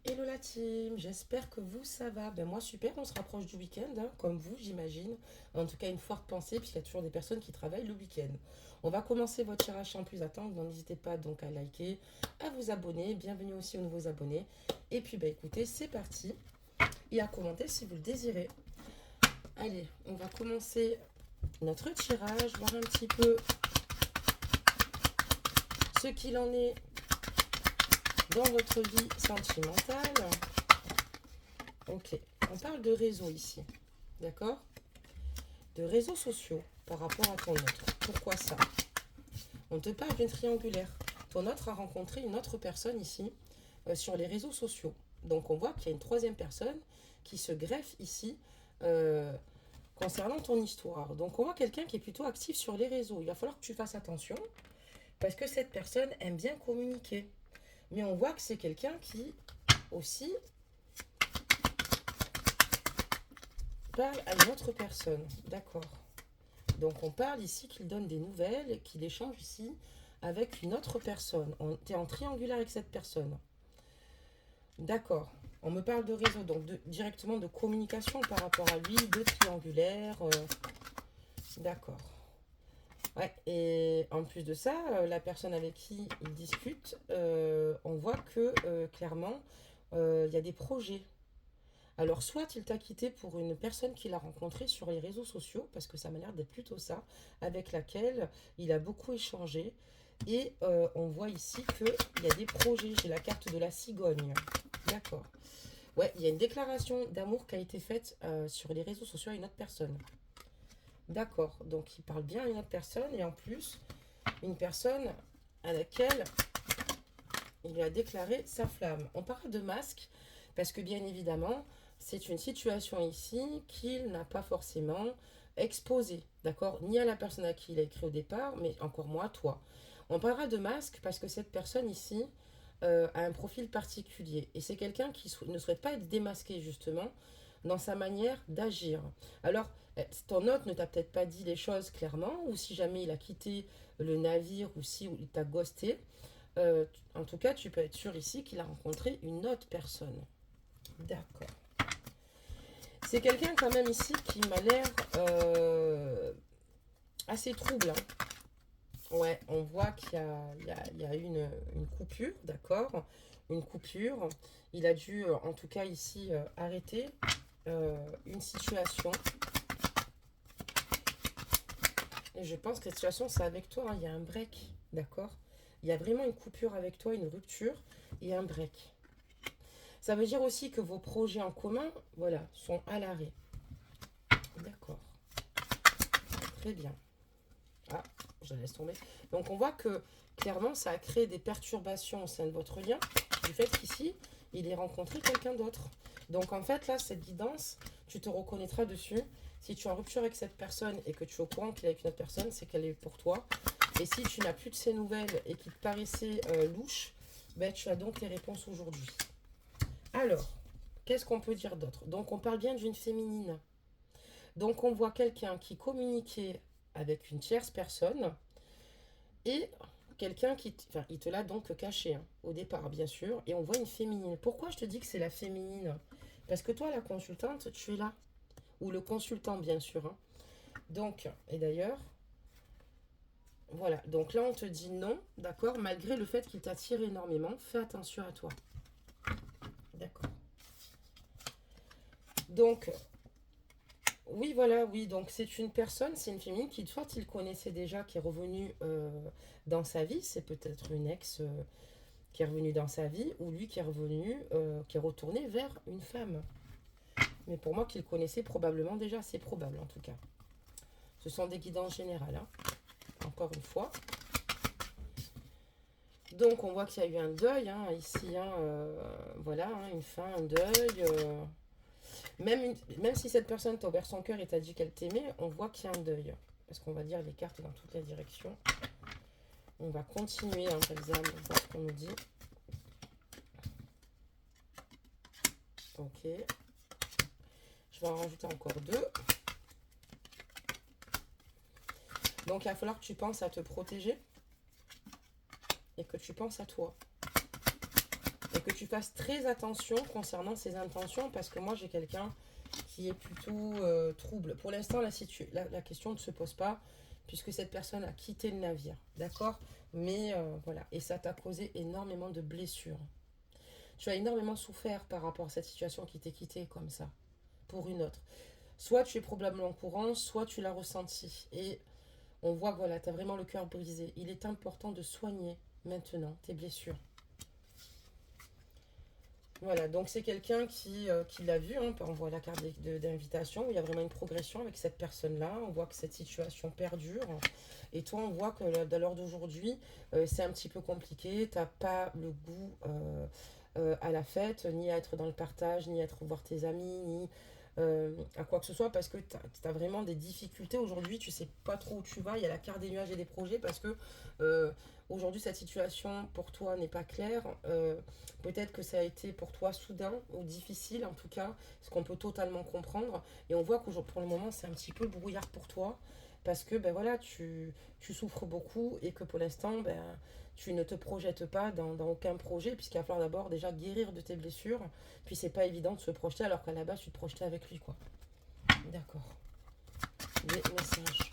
Hello la team, j'espère que vous ça va. Ben moi super, on se rapproche du week-end, hein, comme vous j'imagine. En tout cas une forte pensée puisqu'il y a toujours des personnes qui travaillent le week-end. On va commencer votre tirage sans plus attendre, donc n'hésitez pas donc à liker, à vous abonner. Bienvenue aussi aux nouveaux abonnés. Et puis bah écoutez, c'est parti. Et à commenter si vous le désirez. Allez, on va commencer notre tirage, voir un petit peu ce qu'il en est dans votre vie sentimentale. Ok, on parle de réseau ici, d'accord? De réseaux sociaux par rapport à ton autre. Pourquoi ça? On te parle d'une triangulaire. Ton autre a rencontré une autre personne ici sur les réseaux sociaux. Donc on voit qu'il y a une troisième personne qui se greffe ici euh, concernant ton histoire. Donc on voit quelqu'un qui est plutôt actif sur les réseaux. Il va falloir que tu fasses attention parce que cette personne aime bien communiquer. Mais on voit que c'est quelqu'un qui aussi parle à une autre personne. D'accord. Donc on parle ici qu'il donne des nouvelles, qu'il échange ici avec une autre personne. Tu es en triangulaire avec cette personne. D'accord. On me parle de réseau, donc directement de communication par rapport à lui, de triangulaire. D'accord. Ouais, et en plus de ça, la personne avec qui il discute, on voit que clairement, il y a des projets. Alors, soit il t'a quitté pour une personne qu'il a rencontrée sur les réseaux sociaux, parce que ça m'a l'air d'être plutôt ça, avec laquelle il a beaucoup échangé. Et on voit ici qu'il y a des projets. J'ai la carte de la cigogne. D'accord. Ouais, il y a une déclaration d'amour qui a été faite sur les réseaux sociaux à une autre personne. D'accord. Donc, il parle bien à une autre personne et en plus, une personne à laquelle il lui a déclaré sa flamme. On parle de masque parce que bien évidemment, c'est une situation ici qu'il n'a pas forcément exposée, d'accord? Ni à la personne à qui il a écrit au départ, mais encore moins à toi. On parlera de masque parce que cette personne ici a un profil particulier et c'est quelqu'un qui ne souhaite pas être démasqué justement dans sa manière d'agir. Alors, ton hôte ne t'a peut-être pas dit les choses clairement, ou si jamais il a quitté le navire, ou si il t'a ghosté, en tout cas, tu peux être sûr ici qu'il a rencontré une autre personne. D'accord. C'est quelqu'un quand même ici qui m'a l'air assez trouble, hein. Ouais, on voit qu'il y a eu une coupure, d'accord? Une coupure. Il a dû, en tout cas ici, arrêter une situation. Et je pense que cette situation, c'est avec toi, hein. Il y a un break, d'accord? Il y a vraiment une coupure avec toi, une rupture et un break. Ça veut dire aussi que vos projets en commun, voilà, sont à l'arrêt. D'accord, très bien. Ah, je la laisse tomber. Donc on voit que clairement, ça a créé des perturbations au sein de votre lien, du fait qu'ici, il ait rencontré quelqu'un d'autre. Donc en fait, là, cette guidance, tu te reconnaîtras dessus. Si tu es en rupture avec cette personne et que tu es au courant qu'il est avec une autre personne, c'est qu'elle est pour toi. Et si tu n'as plus de ces nouvelles et qu'il te paraissait louche, ben, tu as donc les réponses aujourd'hui. Alors, qu'est-ce qu'on peut dire d'autre? Donc on parle bien d'une féminine. Donc on voit quelqu'un qui communiquait avec une tierce personne et quelqu'un qui... Enfin, il te l'a donc caché, hein, au départ, bien sûr. Et on voit une féminine. Pourquoi je te dis que c'est la féminine? Parce que toi, la consultante, tu es là. Ou le consultant, bien sûr, hein. Donc, et d'ailleurs, voilà. Donc là, on te dit non, d'accord? Malgré le fait qu'il t'attire énormément, fais attention à toi. D'accord. Donc, oui, voilà, oui. Donc, c'est une personne, c'est une féminine qui, soit il connaissait déjà, qui est revenue dans sa vie. C'est peut-être une ex qui est revenue dans sa vie, ou lui qui est revenu, qui est retourné vers une femme. Mais pour moi, qu'il connaissait probablement déjà, c'est probable en tout cas. Ce sont des guidances générales, hein, encore une fois. Donc, on voit qu'il y a eu un deuil, hein, ici, hein, voilà, hein, une fin, un deuil. Même si cette personne t'a ouvert son cœur et t'a dit qu'elle t'aimait, on voit qu'il y a un deuil. Parce qu'on va dire les cartes dans toutes les directions. On va continuer, hein, Elsa, voir ce qu'on nous dit. Ok. Je vais en rajouter encore deux. Donc, il va falloir que tu penses à te protéger et que tu penses à toi. Et que tu fasses très attention concernant ses intentions, parce que moi j'ai quelqu'un qui est plutôt trouble. Pour l'instant, la question ne se pose pas, puisque cette personne a quitté le navire, d'accord? Mais voilà, et ça t'a causé énormément de blessures. Tu as énormément souffert par rapport à cette situation qui t'est quittée comme ça, pour une autre. Soit tu es probablement au courant, soit tu l'as ressenti. Et on voit que voilà, tu as vraiment le cœur brisé. Il est important de soigner maintenant tes blessures. Voilà, donc c'est quelqu'un qui l'a vu, hein, on voit la carte d'invitation, où il y a vraiment une progression avec cette personne-là, on voit que cette situation perdure, et toi on voit que à l'heure d'aujourd'hui, c'est un petit peu compliqué, tu n'as pas le goût à la fête, ni à être dans le partage, ni à être voir tes amis, ni à quoi que ce soit, parce que tu as vraiment des difficultés aujourd'hui, tu sais pas trop où tu vas, il y a la carte des nuages et des projets, parce que euh, aujourd'hui cette situation pour toi n'est pas claire. Peut-être que ça a été pour toi soudain ou difficile en tout cas, ce qu'on peut totalement comprendre. Et on voit que pour le moment c'est un petit peu le brouillard pour toi, parce que ben voilà, tu souffres beaucoup et que pour l'instant ben, tu ne te projettes pas dans aucun projet, puisqu'il va falloir d'abord déjà guérir de tes blessures. Puis c'est pas évident de se projeter alors qu'à la base tu te projetais avec lui, quoi. D'accord. Des messages.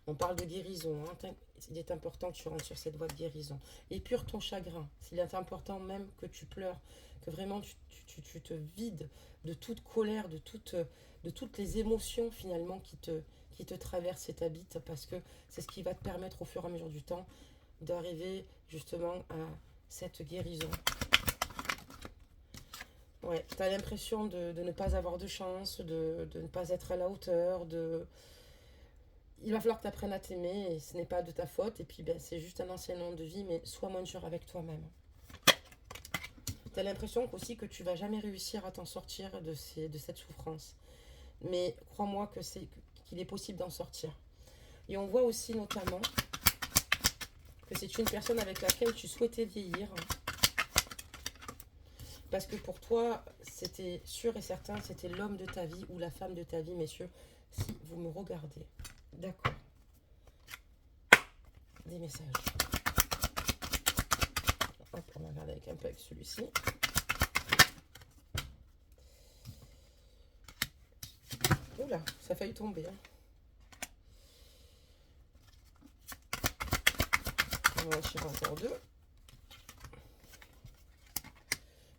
On parle de guérison, hein. Il est important que tu rentres sur cette voie de guérison. Épure ton chagrin. Il est important même que tu pleures, que vraiment tu te vides de toute colère, de toutes les émotions finalement qui te traversent et t'habitent, parce que c'est ce qui va te permettre au fur et à mesure du temps d'arriver justement à cette guérison. Ouais, tu as l'impression de ne pas avoir de chance, de ne pas être à la hauteur, il va falloir que tu apprennes à t'aimer et ce n'est pas de ta faute. Et puis ben, c'est juste un enseignement de vie, mais sois moins dur avec toi-même. Tu as l'impression aussi que tu vas jamais réussir à t'en sortir de cette souffrance. Mais crois-moi qu'il est possible d'en sortir. Et on voit aussi notamment que c'est une personne avec laquelle tu souhaitais vieillir. Parce que pour toi, c'était sûr et certain, c'était l'homme de ta vie ou la femme de ta vie, messieurs, si vous me regardez. D'accord. Des messages. Hop, on va regarder avec un peu avec celui-ci. Oula, ça a failli tomber. Hein. On va en tirer encore deux.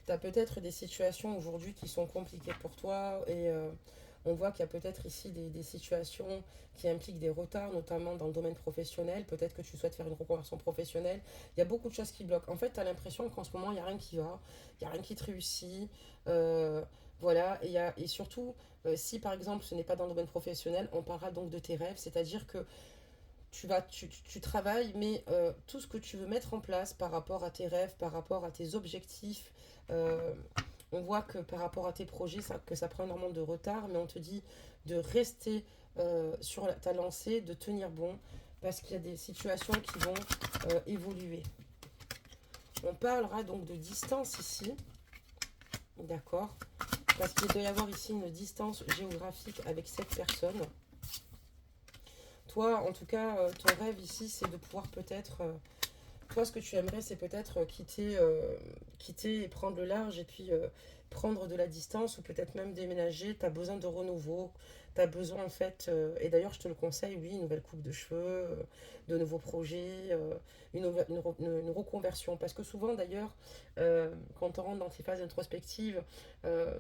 Tu as peut-être des situations aujourd'hui qui sont compliquées pour toi et on voit qu'il y a peut-être ici des situations qui impliquent des retards, notamment dans le domaine professionnel. Peut-être que tu souhaites faire une reconversion professionnelle. Il y a beaucoup de choses qui bloquent. En fait, tu as l'impression qu'en ce moment, il n'y a rien qui va, il n'y a rien qui te réussit. Voilà, et surtout, si par exemple ce n'est pas dans le domaine professionnel, on parlera donc de tes rêves, c'est-à-dire que tu travailles, mais tout ce que tu veux mettre en place par rapport à tes rêves, par rapport à tes objectifs, euh, on voit que par rapport à tes projets, que ça prend énormément de retard, mais on te dit de rester sur ta lancée, de tenir bon, parce qu'il y a des situations qui vont évoluer. On parlera donc de distance ici, d'accord? Parce qu'il doit y avoir ici une distance géographique avec cette personne. Toi, en tout cas, ton rêve ici, c'est de pouvoir peut-être... toi, ce que tu aimerais, c'est peut-être quitter et prendre le large et puis prendre de la distance ou peut-être même déménager. Tu as besoin de renouveau. Tu as besoin, en fait, et d'ailleurs, je te le conseille, oui, une nouvelle coupe de cheveux, de nouveaux projets, une reconversion. Parce que souvent, d'ailleurs, quand on rentre dans ces phases introspectives,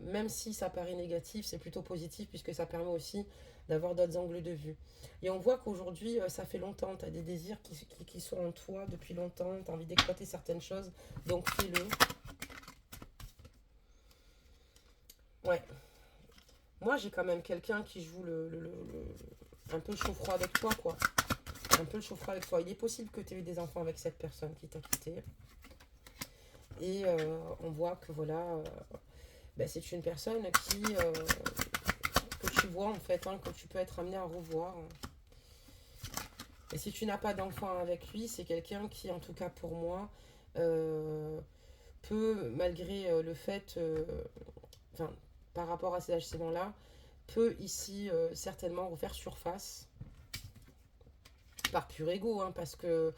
même si ça paraît négatif, c'est plutôt positif puisque ça permet aussi d'avoir d'autres angles de vue. Et on voit qu'aujourd'hui, ça fait longtemps, tu as des désirs qui sont en toi depuis longtemps, tu as envie d'exploiter certaines choses, donc fais-le. Ouais. Moi, j'ai quand même quelqu'un qui joue un peu le chaud-froid avec toi, quoi. Un peu le chaud-froid avec toi. Il est possible que tu aies eu des enfants avec cette personne qui t'a quitté. Et on voit que voilà, ben, c'est une personne que tu vois en fait, hein, que tu peux être amené à revoir. Et si tu n'as pas d'enfant avec lui, c'est quelqu'un qui, en tout cas pour moi, euh, peut, malgré le fait, enfin, par rapport à ces accidents-là, peut ici certainement refaire surface par pur ego, hein, parce que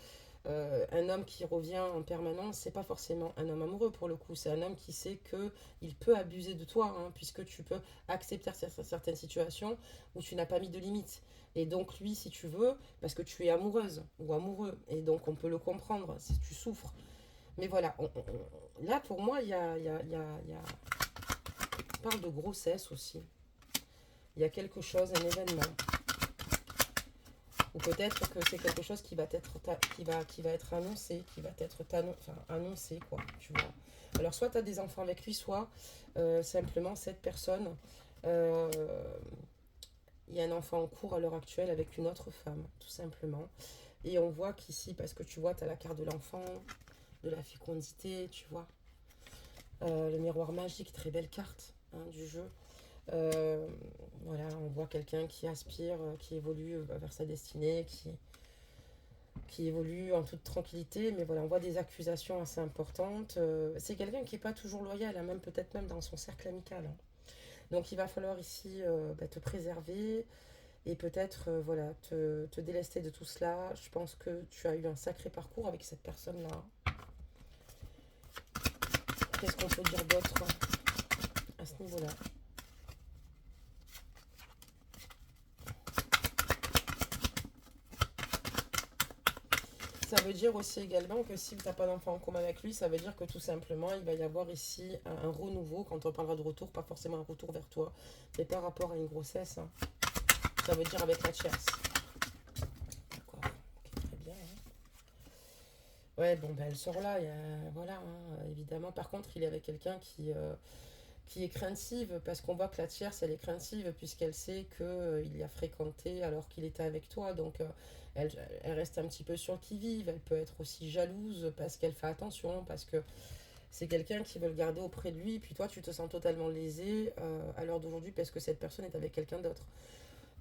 Un homme qui revient en permanence, c'est pas forcément un homme amoureux pour le coup, c'est un homme qui sait que il peut abuser de toi, hein, puisque tu peux accepter certaines situations où tu n'as pas mis de limite. Et donc lui, si tu veux, parce que tu es amoureuse ou amoureux, et donc on peut le comprendre si tu souffres. Mais voilà, là pour moi, on parle de grossesse aussi. Il y a quelque chose, un événement. Ou peut-être que c'est quelque chose qui va être, qui va être annoncé, qui va être annoncé, quoi, tu vois. Alors, soit tu as des enfants avec lui, soit simplement cette personne, euh, il y a un enfant en cours à l'heure actuelle avec une autre femme, tout simplement. Et on voit qu'ici, parce que tu vois, tu as la carte de l'enfant, de la fécondité, tu vois. Le miroir magique, très belle carte hein, du jeu. Euh, voilà, on voit quelqu'un qui aspire, qui évolue vers sa destinée, qui évolue en toute tranquillité, mais voilà, on voit des accusations assez importantes. C'est quelqu'un qui n'est pas toujours loyal, hein, même peut-être même dans son cercle amical, hein. Donc il va falloir ici te préserver et peut-être voilà, te délester de tout cela. Je pense que tu as eu un sacré parcours avec cette personne-là. Qu'est-ce qu'on peut dire d'autre à ce niveau-là? Ça veut dire aussi également que si tu n'as pas d'enfant en commun avec lui, ça veut dire que tout simplement, il va y avoir ici un renouveau. Quand on parlera de retour, pas forcément un retour vers toi, mais par rapport à une grossesse, hein. Ça veut dire avec la tierce. D'accord, ok, très bien, hein. Ouais, bon, ben elle sort là, voilà, hein, évidemment. Par contre, il est avec quelqu'un qui est craintive, parce qu'on voit que la tierce, elle est craintive, puisqu'elle sait qu'il y a fréquenté alors qu'il était avec toi. Donc, elle, elle reste un petit peu sur le qui-vive. Elle peut être aussi jalouse, parce qu'elle fait attention, parce que c'est quelqu'un qui veut le garder auprès de lui. Puis toi, tu te sens totalement lésé à l'heure d'aujourd'hui, parce que cette personne est avec quelqu'un d'autre.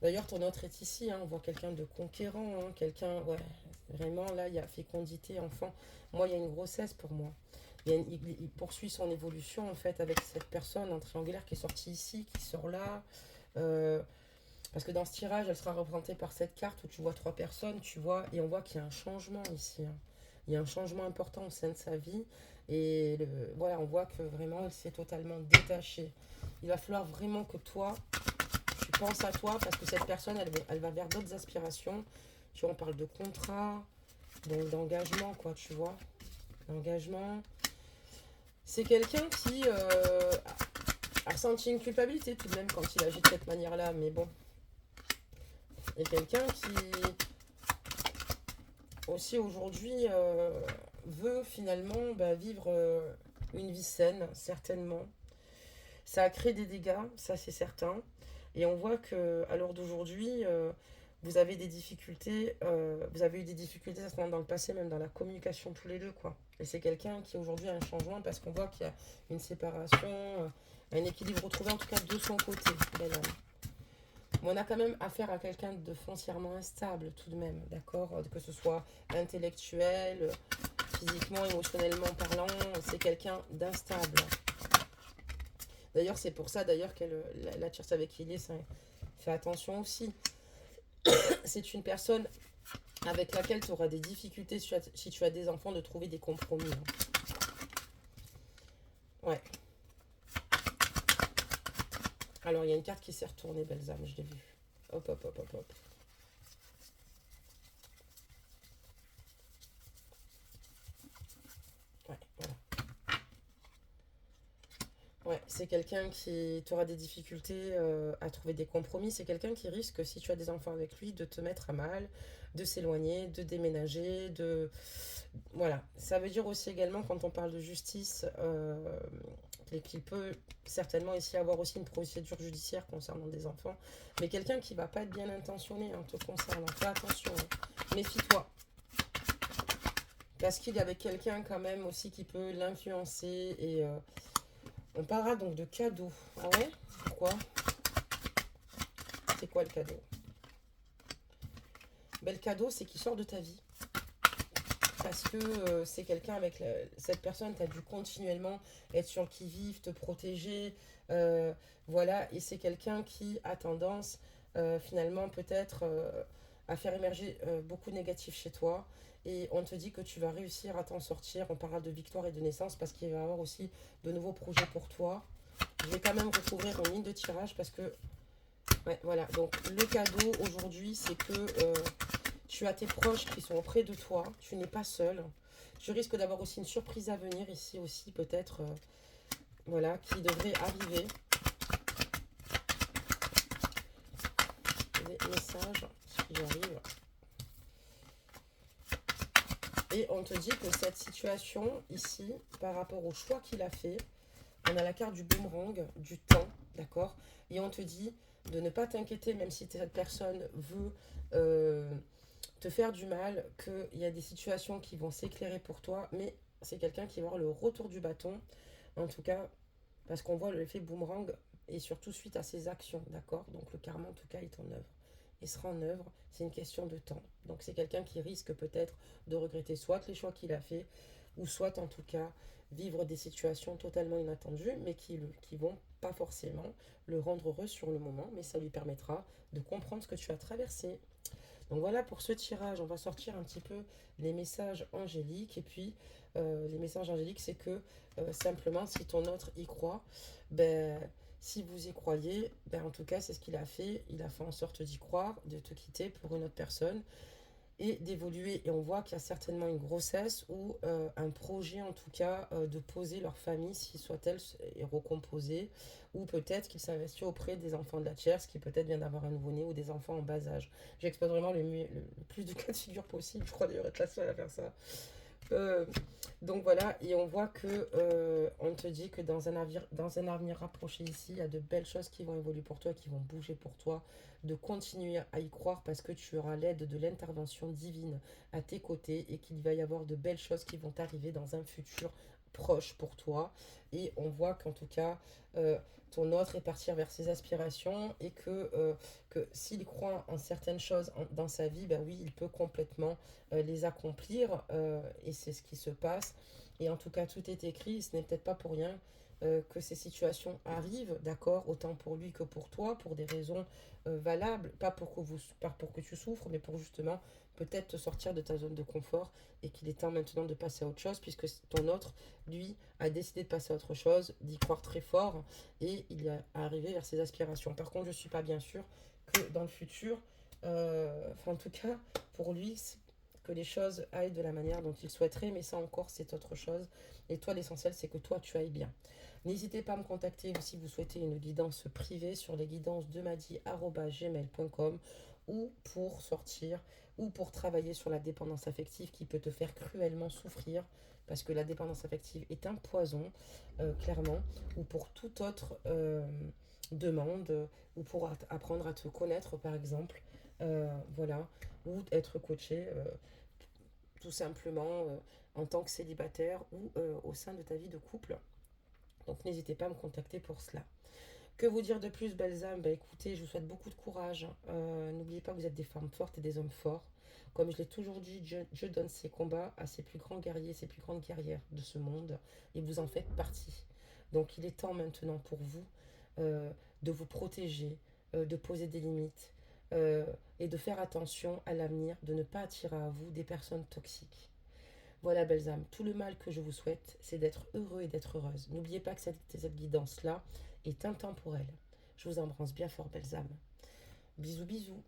D'ailleurs, ton autre est ici, hein, on voit quelqu'un de conquérant, hein, quelqu'un, ouais, vraiment, là, il y a fécondité, enfant. Moi, il y a une grossesse pour moi. Il poursuit son évolution, en fait, avec cette personne en triangulaire qui est sortie ici, qui sort là. Euh, Parce que dans ce tirage, elle sera représentée par cette carte où tu vois trois personnes, tu vois, et on voit qu'il y a un changement ici, hein. Il y a un changement important au sein de sa vie. Et voilà, on voit que vraiment, elle s'est totalement détachée. Il va falloir vraiment que toi, tu penses à toi, parce que cette personne, elle va vers d'autres aspirations. Tu vois, on parle de contrat, donc d'engagement, quoi, tu vois. D'engagement. C'est quelqu'un qui a senti une culpabilité tout de même quand il agit de cette manière-là, mais bon. Et quelqu'un qui aussi aujourd'hui veut finalement vivre une vie saine, certainement. Ça a créé des dégâts, ça c'est certain. Et on voit que à l'heure d'aujourd'hui, vous avez des difficultés, vous avez eu des difficultés certainement dans le passé, même dans la communication tous les deux, quoi. Et c'est quelqu'un qui aujourd'hui a un changement parce qu'on voit qu'il y a une séparation, un équilibre retrouvé en tout cas de son côté, belle âme. Mais on a quand même affaire à quelqu'un de foncièrement instable tout de même, d'accord? Que ce soit intellectuel, physiquement, émotionnellement parlant, c'est quelqu'un d'instable. D'ailleurs, c'est pour ça d'ailleurs que la tierce avec qui il est, ça fait attention aussi. C'est une personne avec laquelle tu auras des difficultés si tu as des enfants de trouver des compromis, hein. Ouais. Alors, il y a une carte qui s'est retournée, belles âmes, je l'ai vue. Hop, hop, hop, hop, hop. Ouais, voilà. Ouais, c'est quelqu'un qui tu auras des difficultés à trouver des compromis. C'est quelqu'un qui risque, si tu as des enfants avec lui, de te mettre à mal, de s'éloigner, de déménager, de... Voilà. Ça veut dire aussi également, quand on parle de justice, et qu'il peut certainement ici avoir aussi une procédure judiciaire concernant des enfants, mais quelqu'un qui va pas être bien intentionné en te concernant. Fais attention, hein. Méfie-toi. Parce qu'il y avait quelqu'un quand même aussi qui peut l'influencer et on parlera donc de cadeau. Ah ouais? Pourquoi? C'est quoi le cadeau? Ben, le cadeau, c'est qu'il sort de ta vie. Parce que c'est quelqu'un avec cette personne, tu as dû continuellement être sur le qui-vive, te protéger. Voilà, et c'est quelqu'un qui a tendance finalement peut-être à faire émerger beaucoup de négatifs chez toi. Et on te dit que tu vas réussir à t'en sortir. On parlera de victoire et de naissance parce qu'il va y avoir aussi de nouveaux projets pour toi. Je vais quand même recouvrir en ligne de tirage parce que, ouais, voilà. Donc, le cadeau aujourd'hui, c'est que tu as tes proches qui sont auprès de toi. Tu n'es pas seul. Je risque d'avoir aussi une surprise à venir ici aussi, peut-être, voilà, qui devrait arriver. Des messages, si j'arrive. Et on te dit que cette situation ici, par rapport au choix qu'il a fait, on a la carte du boomerang, du temps, d'accord? Et on te dit de ne pas t'inquiéter, même si cette personne veut te faire du mal, qu'il y a des situations qui vont s'éclairer pour toi, mais c'est quelqu'un qui va avoir le retour du bâton, en tout cas, parce qu'on voit l'effet boomerang, et surtout suite à ses actions, d'accord? Donc le karma, en tout cas, est en œuvre. Il sera en œuvre, c'est une question de temps. Donc c'est quelqu'un qui risque peut-être de regretter soit les choix qu'il a fait, ou soit en tout cas vivre des situations totalement inattendues, mais qui vont pas forcément le rendre heureux sur le moment, mais ça lui permettra de comprendre ce que tu as traversé. Donc voilà pour ce tirage, on va sortir un petit peu les messages angéliques. Et puis les messages angéliques, c'est que simplement si ton autre y croit, ben, si vous y croyez, ben, en tout cas c'est ce qu'il a fait. Il a fait en sorte d'y croire, de te quitter pour une autre personne et d'évoluer. Et on voit qu'il y a certainement une grossesse ou un projet en tout cas de poser leur famille, si soit-elle est recomposée, ou peut-être qu'il s'investit auprès des enfants de la tierce qui peut-être vient d'avoir un nouveau-né ou des enfants en bas âge. J'expose vraiment le plus de cas de figure possible, je crois d'ailleurs être la seule à faire ça. Euh, donc voilà, et on voit que on te dit que dans un avenir rapproché ici, il y a de belles choses qui vont évoluer pour toi, qui vont bouger pour toi, de continuer à y croire parce que tu auras l'aide de l'intervention divine à tes côtés et qu'il va y avoir de belles choses qui vont arriver dans un futur proche pour toi. Et on voit qu'en tout cas, ton autre est partir vers ses aspirations et que s'il croit en certaines choses dans sa vie, ben oui, il peut complètement les accomplir et c'est ce qui se passe. Et en tout cas, tout est écrit, ce n'est peut-être pas pour rien que ces situations arrivent, d'accord, autant pour lui que pour toi, pour des raisons valables, pas pour que tu souffres, mais pour justement peut-être te sortir de ta zone de confort et qu'il est temps maintenant de passer à autre chose, puisque ton autre, lui, a décidé de passer à autre chose, d'y croire très fort, et il est arrivé vers ses aspirations. Par contre, je ne suis pas bien sûre que dans le futur, enfin en tout cas, pour lui, que les choses aillent de la manière dont il souhaiterait, mais ça encore, c'est autre chose. Et toi, l'essentiel, c'est que toi, tu ailles bien. N'hésitez pas à me contacter si vous souhaitez une guidance privée sur les guidances de madi@gmail.com ou pour sortir ou pour travailler sur la dépendance affective qui peut te faire cruellement souffrir parce que la dépendance affective est un poison, clairement, ou pour toute autre demande, ou pour apprendre à te connaître, par exemple, voilà, ou être coaché tout simplement en tant que célibataire ou au sein de ta vie de couple. Donc n'hésitez pas à me contacter pour cela. Que vous dire de plus, belles âmes? Bah écoutez, je vous souhaite beaucoup de courage. N'oubliez pas que vous êtes des femmes fortes et des hommes forts. Comme je l'ai toujours dit, Dieu donne ses combats à ses plus grands guerriers, ses plus grandes guerrières de ce monde, et vous en faites partie. Donc il est temps maintenant pour vous euh, de vous protéger, de poser des limites et de faire attention à l'avenir, de ne pas attirer à vous des personnes toxiques. Voilà, belles âmes, tout le mal que je vous souhaite, c'est d'être heureux et d'être heureuse. N'oubliez pas que cette guidance-là est intemporelle. Je vous embrasse bien fort, belles âmes. Bisous, bisous.